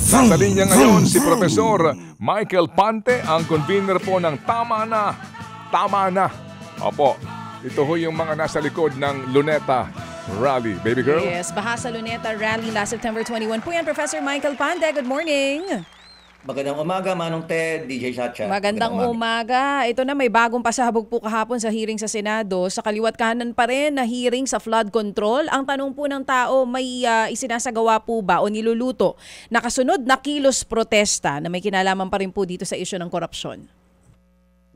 Nasa linya ngayon si Profesor Michael Pante, ang convener po ng Tama Na. Tama Na. Opo, ito ho yung mga nasa likod ng Luneta Rally. Baby girl? Yes, Bahasa Luneta Rally last September 21 po yan. Professor Michael Pante, good morning. Magandang umaga, Manong Ted, DJ Chacha. Magandang umaga. Ito na, may bagong pasabog po kahapon sa hearing sa Senado. Sa kaliwat kanan pa rin na hearing sa flood control. Ang tanong po ng tao, may isinasagawa po ba o niluluto na kasunod na kilos protesta na may kinalaman pa rin po dito sa isyu ng korupsyon?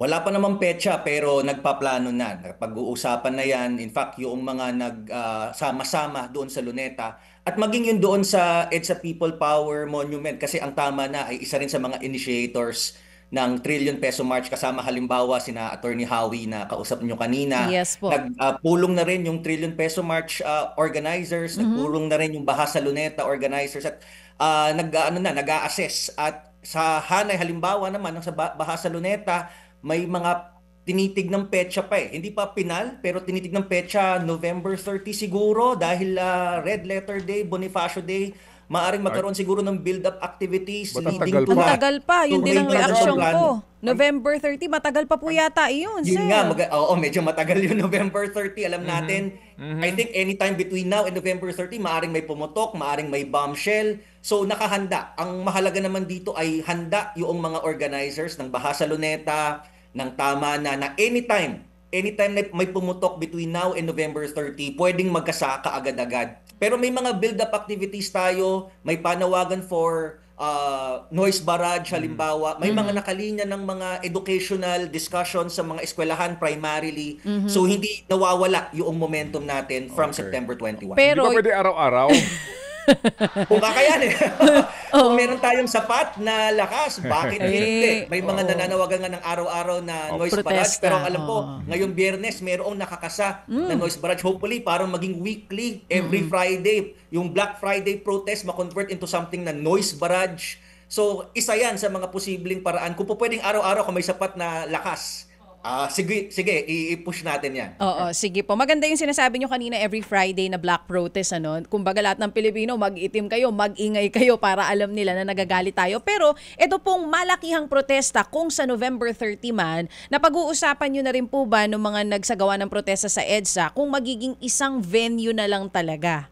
Wala pa namang petsa pero nagpaplano na. Pag-uusapan na yan. In fact, yung mga nagsama-sama doon sa Luneta at maging yun doon sa EDSA People Power Monument kasi ang Tama Na ay isa rin sa mga initiators ng Trillion Peso March kasama halimbawa sina Attorney Howie na kausap niyo kanina. Yes po. Nagpulong na rin yung Trillion Peso March organizers, nagpulong na rin yung Bahasa Luneta organizers at nag-a-assess at sa Hanay halimbawa naman sa Bahasa Luneta may mga tinitig ng petsa pa eh. Hindi pa pinal, pero tinitig ng petsa November 30 siguro dahil Red Letter Day, Bonifacio Day. Maaring magkaroon siguro ng build-up activities leading to Ang tagal pa, yun din ang reaksyon ko. plan. November 30, matagal pa po yata iyon, sir. Yun nga, medyo matagal yun November 30. Alam natin, I think anytime between now and November 30, maaring may pumutok, maaring may bombshell. So nakahanda. Ang mahalaga naman dito ay handa yung mga organizers ng Bahasa Luneta, ng Tama Na anytime na may pumutok between now and November 30, pwedeng magkasaka agad-agad. Pero may mga build-up activities tayo, may panawagan for noise barrage halimbawa, may mga nakalinya ng mga educational discussions sa mga eskwelahan primarily. So hindi nawawala yung momentum natin from September 21. Hindi Pero ba pwede araw-araw? Kung kakayanin. Kung meron tayong sapat na lakas, bakit hindi? May mga nananawagan nga ng araw-araw na noise barrage. Pero alam ko, ngayong Biyernes, mayroong nakakasa na noise barrage. Hopefully, parang maging weekly, every Friday. Yung Black Friday protest, ma-convert into something na noise barrage. So, isa yan sa mga posibleng paraan. Kung po pwedeng araw-araw kung may sapat na lakas, sige, i-push natin yan. Oo, sige po. Maganda yung sinasabi nyo kanina every Friday na black protest. Kumbaga lahat ng Pilipino, mag-itim kayo, mag-ingay kayo para alam nila na nagagalit tayo. Pero ito pong malakihang protesta kung sa November 30 man, napag-uusapan nyo na rin po ba ng mga nagsagawa ng protesta sa EDSA kung magiging isang venue na lang talaga?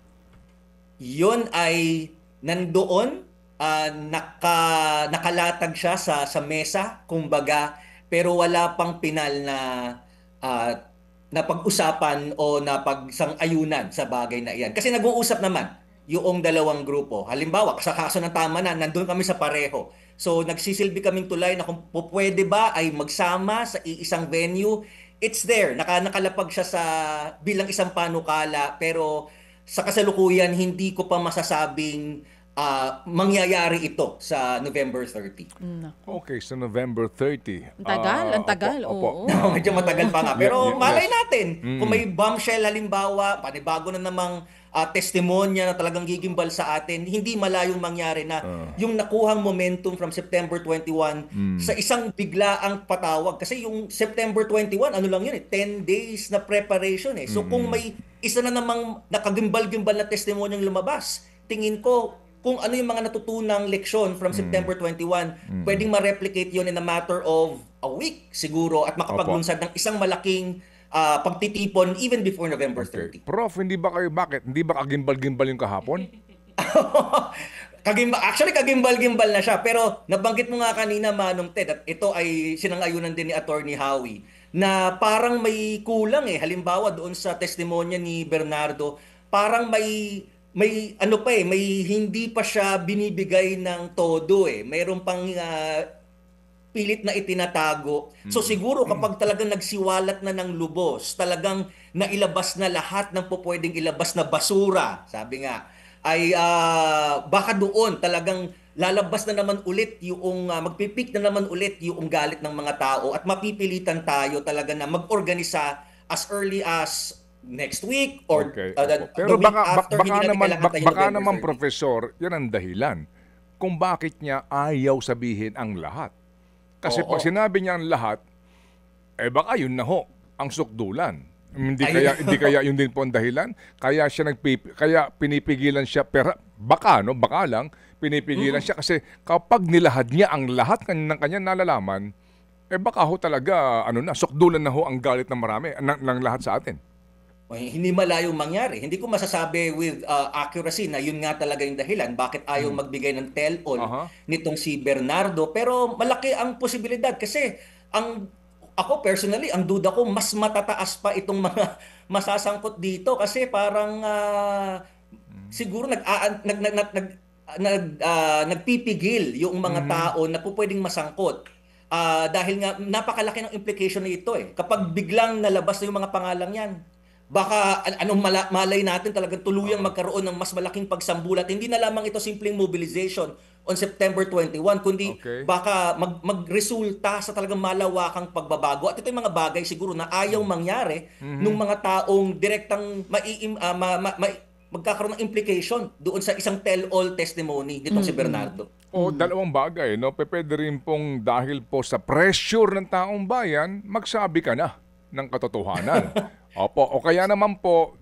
Yun ay nandoon, nakalatag siya sa mesa, kumbaga, pero wala pang pinal na pag-usapan o na pagsang-ayunan sa bagay na iyan. Kasi nag-uusap naman yung dalawang grupo. Halimbawa, sa kaso ng Tama Na, nandun kami sa pareho. So nagsisilbi kaming tulay na kung pwede ba ay magsama sa isang venue. It's there. Nakalapag siya bilang isang panukala. Pero sa kasalukuyan, hindi ko pa masasabing mangyayari ito sa November 30. Okay, sa November 30. Ang tagal. Opo. Medyo matagal pa nga. Pero malay natin, kung may bombshell halimbawa, panibago na namang testimonya na talagang gigimbal sa atin, hindi malayong mangyari na yung nakuhang momentum from September 21 sa isang biglaang patawag. Kasi yung September 21, ano lang yun 10 days na preparation eh. So kung may isa na namang nakagimbal-gimbal na testimonyang lumabas, tingin ko, kung ano yung mga natutunang leksyon from September 21, pwedeng ma-replicate yun in a matter of a week siguro at makapaglunsad ng isang malaking pagtitipon even before November 30. Prof, hindi ba kagimbal-gimbal yung kahapon? Actually, kagimbal-gimbal na siya. Pero nabanggit mo nga kanina, Manong Ted, at ito ay sinang-ayunan din ni Attorney Howie, na parang may kulang eh. Halimbawa doon sa testimonya ni Bernardo, parang may hindi pa siya binibigay ng todo eh. Mayroon pang pilit na itinatago. So siguro kapag talagang nagsiwalat na ng lubos, talagang nailabas na lahat ng pupwedeng ilabas na basura, sabi nga, ay baka doon talagang lalabas na naman ulit yung magpipik na naman ulit yung galit ng mga tao at mapipilitan tayo talaga na mag-organisa as early as next week or pero the week after. Baka naman, Professor, yan ang dahilan kung bakit niya ayaw sabihin ang lahat. Kasi pag sinabi niya ang lahat, baka yun na ho ang sukdulan. Hindi kaya yun din po ang dahilan. Kaya pinipigilan siya, baka lang pinipigilan siya kasi kapag nilahad niya ang lahat ng kanyang nalalaman, baka ho talaga, sukdulan na ho ang galit ng marami, ng lahat sa atin. Hindi malayong mangyari. Hindi ko masasabi with accuracy na yun nga talaga yung dahilan bakit ayaw magbigay ng tell-all nitong si Bernardo. Pero malaki ang posibilidad kasi ako personally, ang duda ko mas matataas pa itong mga masasangkot dito kasi parang siguro nagpipigil yung mga tao na pwedeng masangkot. Dahil nga napakalaki ng implication nito eh. Kapag biglang nalabas na yung mga pangalang yan, baka malay natin talagang tuluyang magkaroon ng mas malaking pagsambulat. Hindi na lamang ito simpleng mobilization on September 21, kundi baka magresulta sa talagang malawakang pagbabago. At ito yung mga bagay siguro na ayaw mangyari nung mga taong direktang magkakaroon ng implication doon sa isang tell-all testimony nitong si Bernardo. Dalawang bagay, no? Pwede rin pong dahil po sa pressure ng taong bayan, magsabi ka na ng katotohanan. O kaya naman po,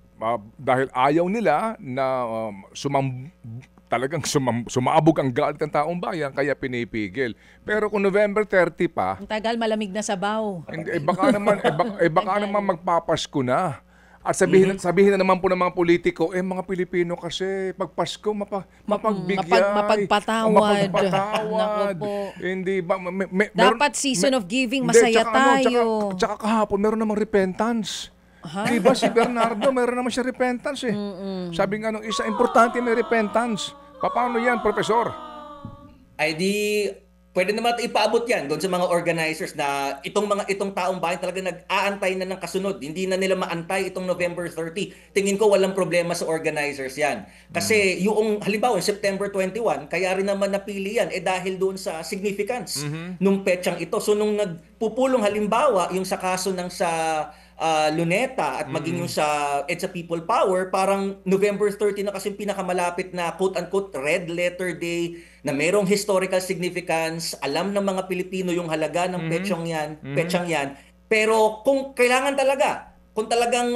dahil ayaw nila na talagang sumabog ang galit ng taong bayan, kaya pinipigil. Pero kung November 30 pa, ang tagal, malamig na sabaw. baka naman magpapasko na. At sabihin na naman po ng mga politiko, mga Pilipino kasi pag Pasko mapagpatawad. Naku po. Hindi ba dapat season of giving, masaya tayo. Tsaka kahapon meron namang repentance. Diba si Bernardo, meron naman siya repentance eh. Sabi nga nung isa, importante may repentance. Paano yan, Profesor? Ay di, pwede naman ipaabot yan doon sa mga organizers na itong taong bayan talaga nag-aantay na ng kasunod. Hindi na nila maantay itong November 30. Tingin ko walang problema sa organizers yan. Kasi yung halimbawa September 21, kaya rin naman napili yan dahil doon sa significance nung petsang ito. So nung nagpupulong halimbawa yung sa kaso ng sa Luneta at maging yung sa EDSA People Power, parang November 30 na kasi pinakamalapit na quote-unquote red letter day na merong historical significance, alam ng mga Pilipino yung halaga ng petsang yan. Pero kung kailangan talaga, kung talagang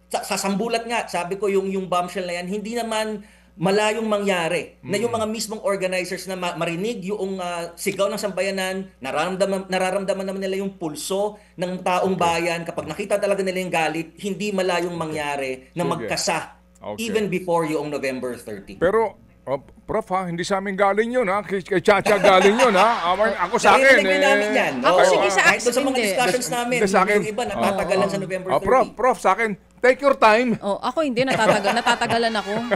sasambulat nga, sabi ko yung bombshell na yan, hindi naman malayong mangyari na yung mga mismong organizers na marinig yung sigaw ng sambayanan, nararamdaman naman nila yung pulso ng taong bayan. Kapag nakita talaga nila yung galit, hindi malayong mangyari na magkasa even before yung November 30. Pero Prof, hindi sa amin galing yun, kay Chacha galing yun, ako sa akin. Namin yan. Ako sige sa kahit doon sa mga discussions namin, yung iba natatagalan sa November 30. Prof, sa akin, take your time. Ako hindi, natatagalan ako.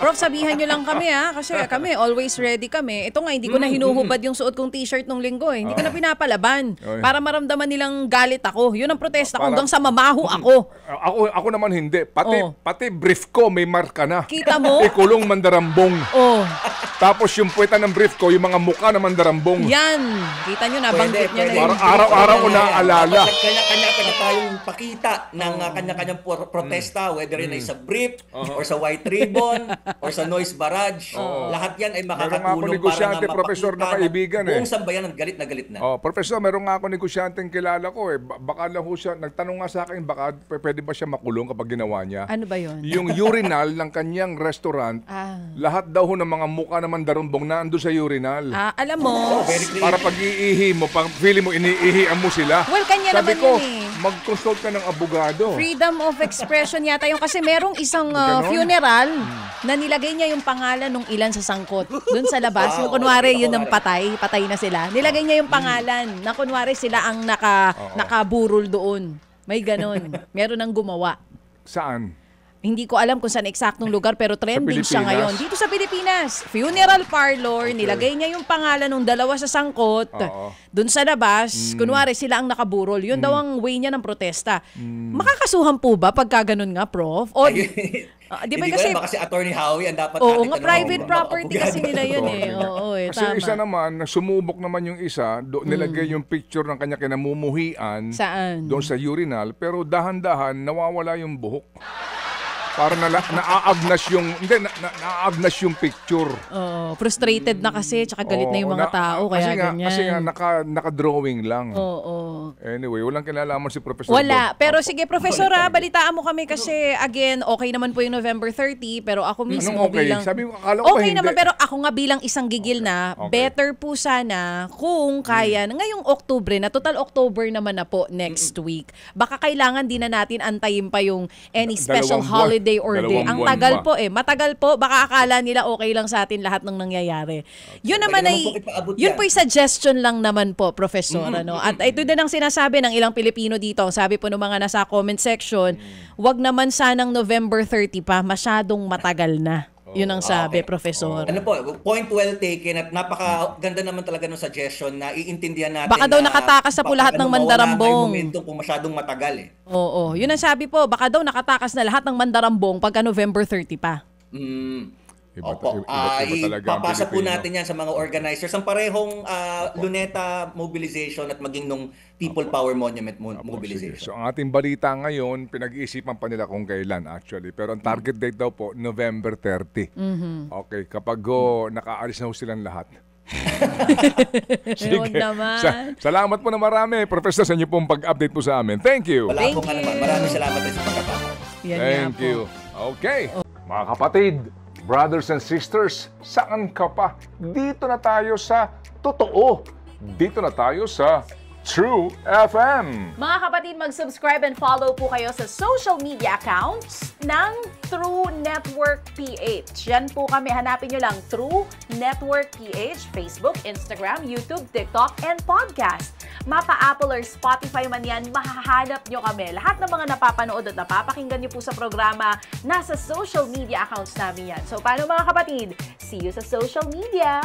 Prof, sabihan nyo lang kami kasi kami, always ready kami. Ito nga, hindi ko na hinuhubad yung suot kong t-shirt nung linggo Hindi ko na pinapalaban. Para maramdaman nilang galit ako. Yun ang protesta ko hanggang sa mamaho ako. Ako naman hindi. Pati brief ko may marka na. Kita mo? Ikulong mandarambong. Tapos yung puweta ng brief ko, yung mga mukha na mandarambong. Yan. Kita nyo, nabanggit nyo na yun. Parang araw-araw ko naaalala. Kanya-kanya tayong pakita ng kanya-kanyang protesta, whether yun ay sa brief, or sa white ribbon, or sa noise barrage. Lahat yan ay makakatulong para nga Profesor na kaibigan buong sambayanan galit na galit na. Profesor, meron nga ako negosyanteng kilala ko baka lang ho siya, nagtanong nga sa akin, baka pwede ba siya makulong kapag ginawa niya. Ano ba yun? Yung urinal ng kanyang restaurant, lahat daw ho ng mga mukha naman darumbong na ando sa urinal. Alam mo, para pag iihi mo, pag feeling mo iniihian mo sila. Well, kanya sabi naman ko, yun mag-consult ka ng abogado. Freedom of expression yata yung kasi merong isang funeral na nilagay niya yung pangalan ng ilan sa sangkot. Doon sa labas, yung kunwari yun ang patay na sila. Nilagay niya yung pangalan na kunwari sila ang nakaburol doon. May ganon. Meron ang gumawa. Saan? Hindi ko alam kung saan eksaktong lugar pero trending siya ngayon. Dito sa Pilipinas, funeral parlor, nilagay niya yung pangalan ng dalawa sa sangkot. Doon sa labas, kunwari sila ang nakaburol. Yun daw ang way niya ng protesta. Makakasuhan po ba pagka ganun nga, Prof? O, di ba kasi Attorney Howie ang dapat nga private property kasi nila yun kasi tama. Isa naman, sumubok naman yung isa, nilagay yung picture ng kanya kinamumuhian. Saan? Doon sa urinal, pero dahan-dahan nawawala yung buhok. Para naaagnas yung picture. Frustrated na kasi, tsaka galit na yung mga tao, kaya ganyan. Kasi nga, naka-drawing lang. Anyway, walang kinalaman si Professor Wala. doon. Pero sige, Professor, balitaan mo kami kasi, again, okay naman po yung November 30, pero ako mismo Anong okay? bilang... Sabi mo, akala ko ba okay hindi? naman, pero ako nga bilang isang gigil na, Okay. better po sana kung kaya, ngayong Oktubre na, total October naman na po next week, baka kailangan din na natin antayin pa yung any special Dalawang buwan. holiday or day. Dalawang Ang buwan tagal pa. po matagal po, baka akala nila okay lang sa atin lahat ng nangyayari. Yun naman Pwede ay, naman po ipaabot yun yan. po ay suggestion lang naman po, Professor. Ano? At ito din ang sinasabi ng ilang Pilipino dito. Sabi po ng mga nasa comment section, wag naman sanang November 30 pa, masyadong matagal na. Yun ang sabi, Okay. Professor. Ano po, point well taken at napakaganda naman talaga ng suggestion na iintindihan natin Baka daw na nakatakas na po baka lahat ng mawala nga mandarambong. yung momentum kung masyadong matagal eh. Oo, yun ang sabi po. Baka daw nakatakas na lahat ng mandarambong pagka November 30 pa. Iba- Opo. iba talaga ang Ipapasa po Pilipino. natin yan sa mga organizers. Ang parehong Luneta mobilization at maging nung People Power Monument Sige. mobilization. So ang ating balita ngayon, pinag-iisipan pa nila kung kailan actually. Pero ang target date daw po, November 30. Okay, kapag nakaalis na ho silang lahat. Huwag naman. Salamat po na marami, Professor, sa inyo pong pag-update po sa amin. Thank you. Wala Thank po nga you. naman. Maraming salamat rin sa pagkatapos. Yan nga Thank po. you. Okay. Mga kapatid, brothers and sisters, saan ka pa? Dito na tayo sa totoo. Dito na tayo sa True FM. Mga kapatid, mag-subscribe and follow po kayo sa social media accounts ng True Network PH. Yan po kami. Hanapin nyo lang True Network PH, Facebook, Instagram, YouTube, TikTok, and podcast. Mapa Apple or Spotify man yan, mahahanap nyo kami. Lahat ng mga napapanood at napapakinggan nyo po sa programa, nasa social media accounts namin yan. So, paano mga kapatid? See you sa social media!